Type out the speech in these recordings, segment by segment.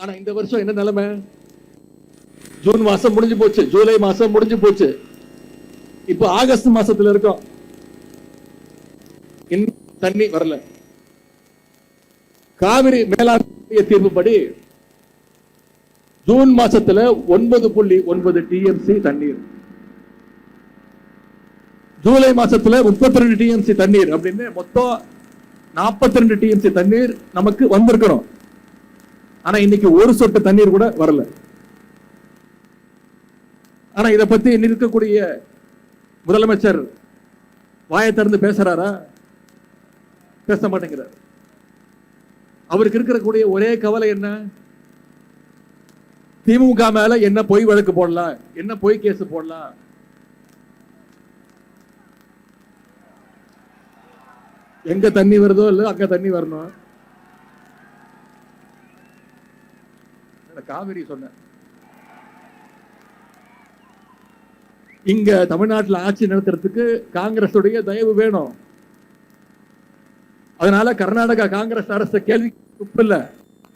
ஆனா இந்த வருஷம் என்ன நிலைமை? ஜூன் மாசம் முடிஞ்சு போச்சு, ஜூலை மாசம் முடிஞ்சு போச்சு, இப்ப ஆகஸ்ட் மாசத்துல இருக்கோம், இன்னும் தண்ணி வரல. காவிரி மேலாண்மை தீர்ப்புப்படி ஜூன் மாசத்துல 9.9 டிஎம்சி தண்ணீர், ஜூலை மாசத்துல 32 டிஎம்சி தண்ணீர் அப்படின்னு மொத்தம் 42 டிஎம்சி தண்ணீர் நமக்கு வந்திருக்கிறோம். ஆனா இன்னைக்கு ஒரு சொட்டு தண்ணீர் கூட வரல. ஆனா இதை பத்தி இருக்கக்கூடிய முதலமைச்சர் வாயை திறந்து பேசுறாரா? பேச மாட்டேங்கிறார். அவருக்கு இருக்கக்கூடிய ஒரே கவலை என்ன? திமுக மேல என்ன பொய் வழக்கு போடலாம், என்ன பொய் கேஸ் போடலாம். எங்க தண்ணி வருதோ இல்ல அங்க தண்ணி வரணும். காவிரி சொன்ன இங்க தமிழ்நாட்டில் ஆட்சி நடத்துறதுக்கு காங்கிரஸ் உடைய தயவு வேணும். அதனால கர்நாடகா காங்கிரஸ் அரசு கேள்வி இல்ல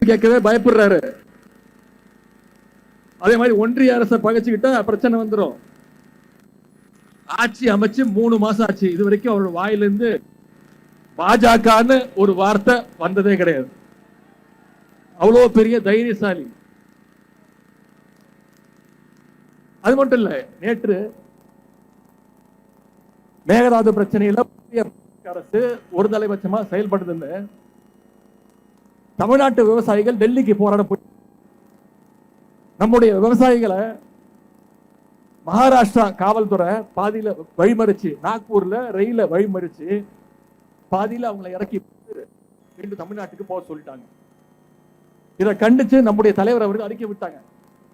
கேட்கவே பயப்படுறாரு. அதே மாதிரி ஒன்றிய அரசை பகைச்சுக்கிட்டா பிரச்சனை வந்துடும். ஆட்சி அமைச்சு 3 மாசம் ஆச்சு, இது வரைக்கும் அவரோட வாயிலிருந்து பாஜகன்னு ஒரு வார்த்தை வந்ததே கிடையாது. அவ்வளவு பெரிய தைரியசாலி. அது மட்டும் இல்ல, நேற்று மேகதாது பிரச்சனையில அரசு ஒரு தலைபட்சமா செயல்படுது. தமிழ்நாட்டு விவசாயிகள் டெல்லிக்கு போராட போய் நம்முடைய விவசாயிகளை மகாராஷ்டிரா காவல்துறை பாதியில வழிமறிச்சு, நாக்பூர்ல ரயில வழிமறிச்சு பாதியில அவங்களை இறக்கி தமிழ்நாட்டுக்கு போக சொல்லிட்டாங்க. இதை கண்டிச்சு நம்முடைய தலைவர் அவர்கள் அறிக்கை விட்டாங்க.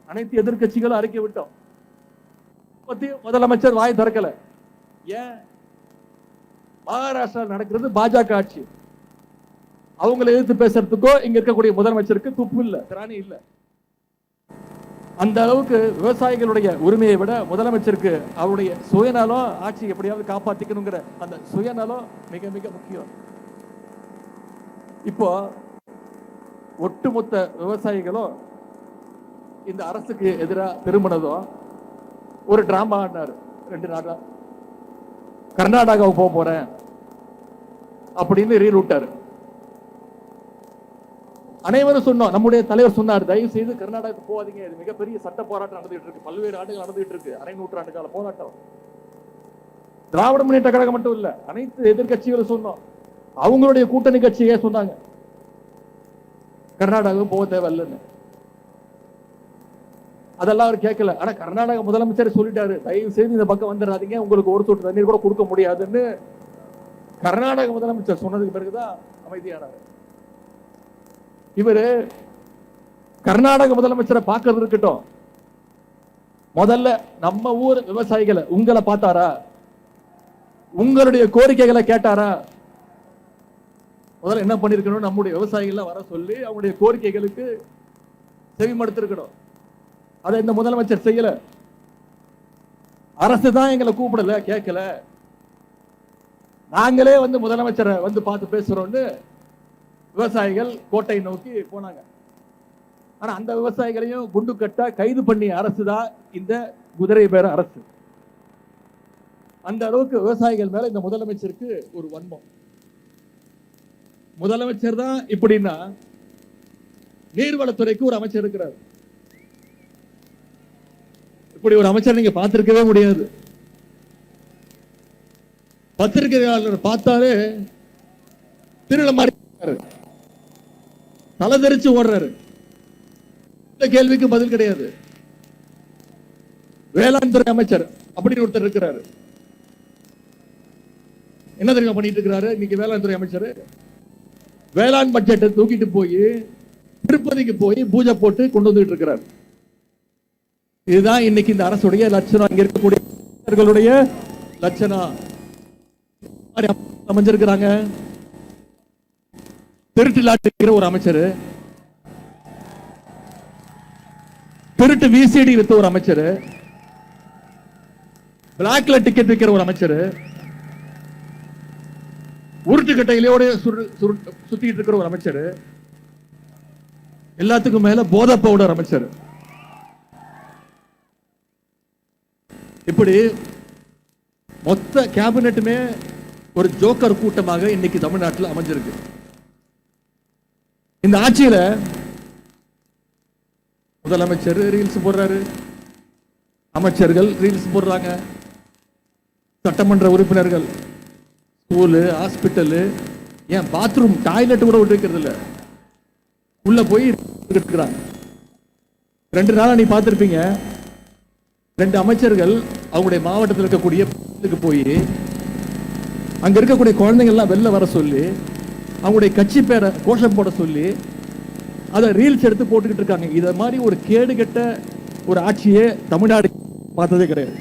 அனைத்து எதிர்கட்சிகளும் அறிக்கை விட்டோம். முதலமைச்சர் வாய் திறக்கல. ஏன்? மகாராஷ்டிரா நடக்கிறது பாஜக ஆட்சி. அவங்களை எதிர்த்து பேசுறதுக்கோ இங்க இருக்கக்கூடிய முதலமைச்சருக்கு துப்பு இல்ல, திராணி இல்ல. அந்த அளவுக்கு விவசாயிகளுடைய உரிமையை விட முதலமைச்சருக்கு அவருடைய சுயநலம், ஆட்சி எப்படியாவது காப்பாத்திக்கணுங்கிற அந்த சுயநலம் மிக மிக முக்கியம். இப்போ ஒட்டுமொத்த விவசாயிகளும் இந்த அரசுக்கு எதிராக திரும்பினதும் ஒரு டிராமா ஆடினாரு. 2 நாளா கர்நாடகாவுக்கு போக போறேன் அப்படின்னு ரீரூட்டாரு. அனைவரும் சொன்னோம், நம்முடைய தலைவர் சொன்னார், தயவு செய்து கர்நாடகாவுக்கு போகாதீங்க, இது மிகப்பெரிய சட்ட போராட்டம் நடந்துட்டு இருக்கு, பல்வேறு ஆண்டுகள் நடந்துட்டு இருக்கு, அரை நூற்றாண்டு கால போராட்டம். திராவிட முன்னேற்ற கழகம் மட்டும் இல்ல, அனைத்து எதிர்கட்சிகளும் சொன்னோம். அவங்களுடைய கூட்டணி கட்சியே சொன்னாங்க கர்நாடகாவுக்கு போக தேவையில்லைன்னு. அதெல்லாம் அவர் கேட்கல. ஆனா கர்நாடக முதலமைச்சர் சொல்லிட்டாரு, தயவு செய்து இந்த பக்கம் வந்துடாதீங்க, உங்களுக்கு ஒரு சொட்டு தண்ணீர் கூட கொடுக்க முடியாதுன்னு கர்நாடக முதலமைச்சர் சொன்னதுக்கு பிறகுதான் அமைதியானார். இவரு கர்நாடக முதலமைச்சரை பார்க்கறது இருக்கட்டும், முதல்ல நம்ம ஊர் விவசாயிகளை உங்களை பார்த்தாரா? உங்களுடைய கோரிக்கைகளை கேட்டாரா? முதல்ல என்ன பண்ணிருக்கணும்? நம்முடைய விவசாயிகள் வர சொல்லி அவங்களுடைய கோரிக்கைகளுக்கு செவிமடுத்திருக்கணும். அதை இந்த முதலமைச்சர் செய்யல. அரசு தான் எங்களை கூப்பிடல, கேட்கல, நாங்களே வந்து முதலமைச்சரை வந்து பார்த்து பேசுறோம்னு விவசாயிகள் கோட்டை நோக்கி போனாங்க. ஆனா அந்த விவசாயிகளையும் குண்டு கட்ட கைது பண்ணி அரசு தான் இந்த குதிரை பேர அரசு. அந்த அளவுக்கு விவசாயிகள் மேல இந்த முதலமைச்சருக்கு ஒரு வன்மம். முதலமைச்சர் தான் இப்படின்னா நீர்வளத்துறைக்கு ஒரு அமைச்சர் இருக்கிறார். இப்படி ஒரு அமைச்சர் நீங்க பார்த்திருக்கவே முடியாது. பத்திரிகையாளர் பார்த்தாலே திருட மாதிரி தலை தெரிச்சு ஓடுறாரு. இந்த கேள்விக்கு பதில் கிடையாது. வேளாண் துறை அமைச்சர் அப்படின்னு ஒருத்தர் இருக்கிறாரு. என்ன தெரியுமா பண்ணிட்டு இருக்கிறாரு இன்னைக்கு வேளாண் துறை அமைச்சர்? வேளாண் பட்ஜெட்டை தூக்கிட்டு போய் திருப்பதிக்கு போய் பூஜை போட்டு கொண்டு வந்துட்டு இருக்கிறார். இதுதான் இன்னைக்கு இந்த அரசுடைய லட்சணம், இங்க இருக்கக்கூடிய லட்சணம் அமைஞ்சிருக்கிறாங்க. திருட்டு ஒரு அமைச்சர், திருட்டு விசிடி வித்த ஒரு அமைச்சர், பிளாக்ல டிக்கெட் விற்கிற ஒரு அமைச்சர், உருட்டு கட்டையிலோட சுத்திட்டு இருக்கிற ஒரு அமைச்சர், எல்லாத்துக்கும் மேல போதை பவுடர் அமைச்சர். இப்படி மொத்த கேபினெட்டுமே ஒரு ஜோக்கர் கூட்டமாக இன்னைக்கு தமிழ்நாட்டில் அமைஞ்சிருக்கு. இந்த ஆட்சியில முதலமைச்சர் ரீல்ஸ் போடுறாரு, அமைச்சர்கள் ரீல்ஸ் போடுறாங்க, சட்டமன்ற உறுப்பினர்கள் ஸ்கூலு, ஹாஸ்பிட்டலு, ஏன் பாத்ரூம் டாய்லெட் கூட விட்டு வைக்கிறது இல்லை, உள்ள போய் இருக்கிறாங்க. 2 நாளா நீ பார்த்திருப்பீங்க, 2 அமைச்சர்கள் அவங்களுடைய மாவட்டத்தில் இருக்கக்கூடிய போய் அங்க இருக்கக்கூடிய குழந்தைங்க எல்லாம் வெளில வர சொல்லி அவங்களுடைய கட்சி பேரை கோஷம் போட சொல்லி அதை ரீல்ஸ் எடுத்து போட்டுக்கிட்டு இருக்காங்க. இத மாதிரி ஒரு கேடுகெட்ட ஒரு ஆட்சியே தமிழ்நாடு பார்த்ததே கிடையாது.